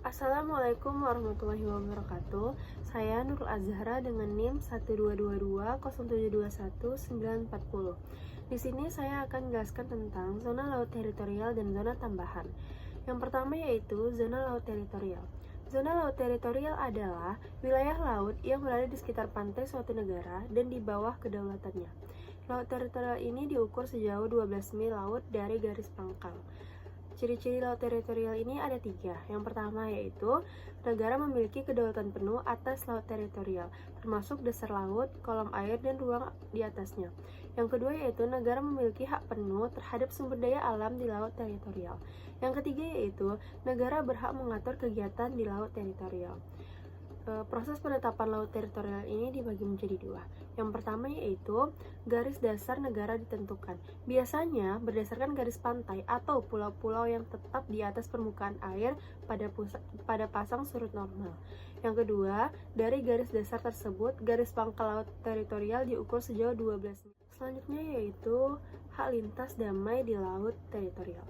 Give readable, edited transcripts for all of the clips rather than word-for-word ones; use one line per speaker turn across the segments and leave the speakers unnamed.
Assalamualaikum warahmatullahi wabarakatuh. Saya Nurul Azhara dengan NIM 12220721940. Di sini saya akan menjelaskan tentang zona laut teritorial dan zona tambahan. Yang pertama yaitu zona laut teritorial. Zona laut teritorial adalah wilayah laut yang berada di sekitar pantai suatu negara dan di bawah kedaulatannya. Laut teritorial ini diukur sejauh 12 mil laut dari garis pangkal. Ciri-ciri laut teritorial ini ada 3. Yang pertama yaitu negara memiliki kedaulatan penuh atas laut teritorial, termasuk dasar laut, kolom air, dan ruang di atasnya. Yang kedua yaitu negara memiliki hak penuh terhadap sumber daya alam di laut teritorial. Yang ketiga yaitu negara berhak mengatur kegiatan di laut teritorial. Proses penetapan laut teritorial ini dibagi menjadi 2. Yang pertama yaitu garis dasar negara ditentukan. Biasanya berdasarkan garis pantai atau pulau-pulau yang tetap di atas permukaan air pada pasang surut normal. Yang kedua, dari garis dasar tersebut, garis pangkal laut teritorial diukur sejauh 12 mil. Selanjutnya yaitu hak lintas damai di laut teritorial.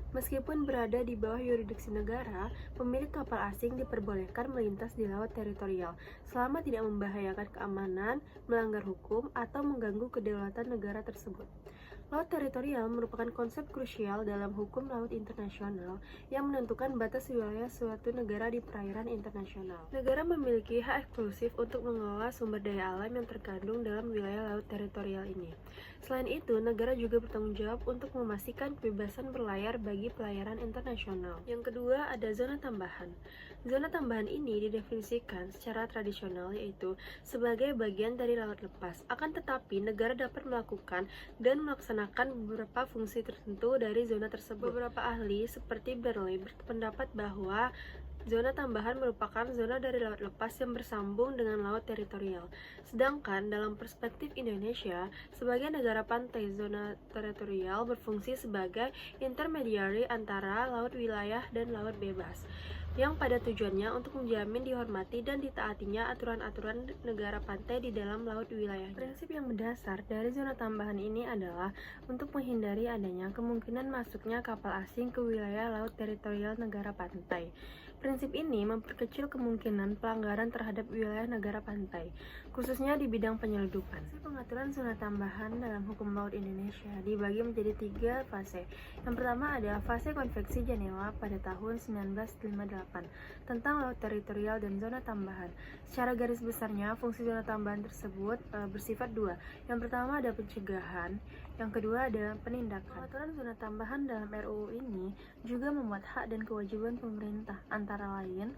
Meskipun berada di bawah yurisdiksi negara, pemilik kapal asing diperbolehkan melintas di laut teritorial selama tidak membahayakan keamanan, melanggar hukum, atau mengganggu kedaulatan negara tersebut. Laut teritorial merupakan konsep krusial dalam hukum laut internasional yang menentukan batas wilayah suatu negara di perairan internasional. Negara memiliki hak eksklusif untuk mengelola sumber daya alam yang terkandung dalam wilayah laut teritorial ini. Selain itu, negara juga bertanggung jawab untuk memastikan kebebasan berlayar bagi pelayaran internasional. Yang kedua, ada zona tambahan. Zona tambahan ini didefinisikan secara tradisional yaitu sebagai bagian dari laut lepas. Akan tetapi, negara dapat melakukan dan melaksanakan beberapa fungsi tertentu dari zona tersebut. Beberapa ahli seperti Berley berpendapat bahwa zona tambahan merupakan zona dari laut lepas yang bersambung dengan laut teritorial. Sedangkan dalam perspektif Indonesia, sebagai negara pantai, zona teritorial berfungsi sebagai intermediary antara laut wilayah dan laut bebas, yang pada tujuannya untuk menjamin dihormati dan ditaatinya aturan-aturan negara pantai di dalam laut wilayahnya. Prinsip yang mendasar dari zona tambahan ini adalah untuk menghindari adanya kemungkinan masuknya kapal asing ke wilayah laut teritorial negara pantai. Prinsip ini memperkecil kemungkinan pelanggaran terhadap wilayah negara pantai, khususnya di bidang penyelundupan. Pengaturan zona tambahan dalam hukum laut Indonesia dibagi menjadi 3 fase. Yang pertama adalah fase Konvensi Jenewa pada tahun 1958 tentang laut teritorial dan zona tambahan. Secara garis besarnya, fungsi zona tambahan tersebut bersifat 2. Yang pertama ada pencegahan, yang kedua ada penindakan. Pengaturan zona tambahan dalam RUU ini juga memuat hak dan kewajiban pemerintah, antara lain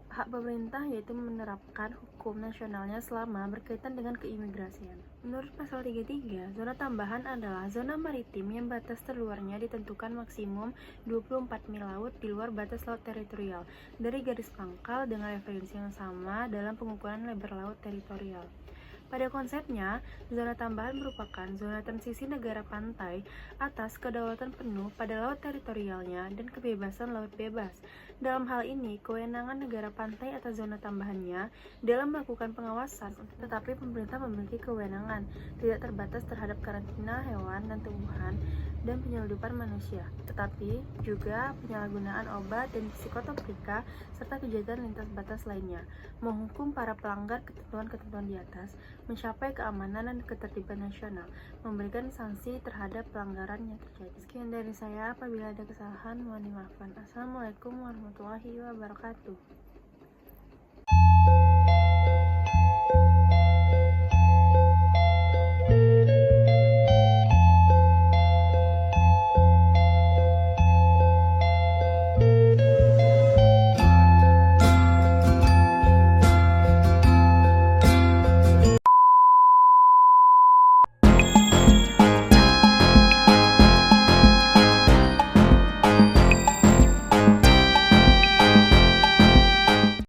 hak pemerintah yaitu menerapkan hukum nasionalnya selama berkaitan dengan keimigrasian. Menurut pasal 33, zona tambahan adalah zona maritim yang batas terluarnya ditentukan maksimum 24 mil laut di luar batas laut teritorial dari garis pangkal dengan referensi yang sama dalam pengukuran lebar laut teritorial. Pada konsepnya, zona tambahan merupakan zona transisi negara pantai atas kedaulatan penuh pada laut teritorialnya dan kebebasan laut bebas. Dalam hal ini, kewenangan negara pantai atas zona tambahannya dalam melakukan pengawasan, tetapi pemerintah memiliki kewenangan tidak terbatas terhadap karantina hewan dan tumbuhan dan penyelundupan manusia, tetapi juga penyalahgunaan obat dan psikotropika serta kejahatan lintas batas lainnya, menghukum para pelanggar ketentuan-ketentuan di atas, mencapai keamanan dan ketertiban nasional, memberikan sanksi terhadap pelanggaran yang terjadi. Sekian dari saya, apabila ada kesalahan mohon dimaafkan. Assalamualaikum warahmatullahi wabarakatuh.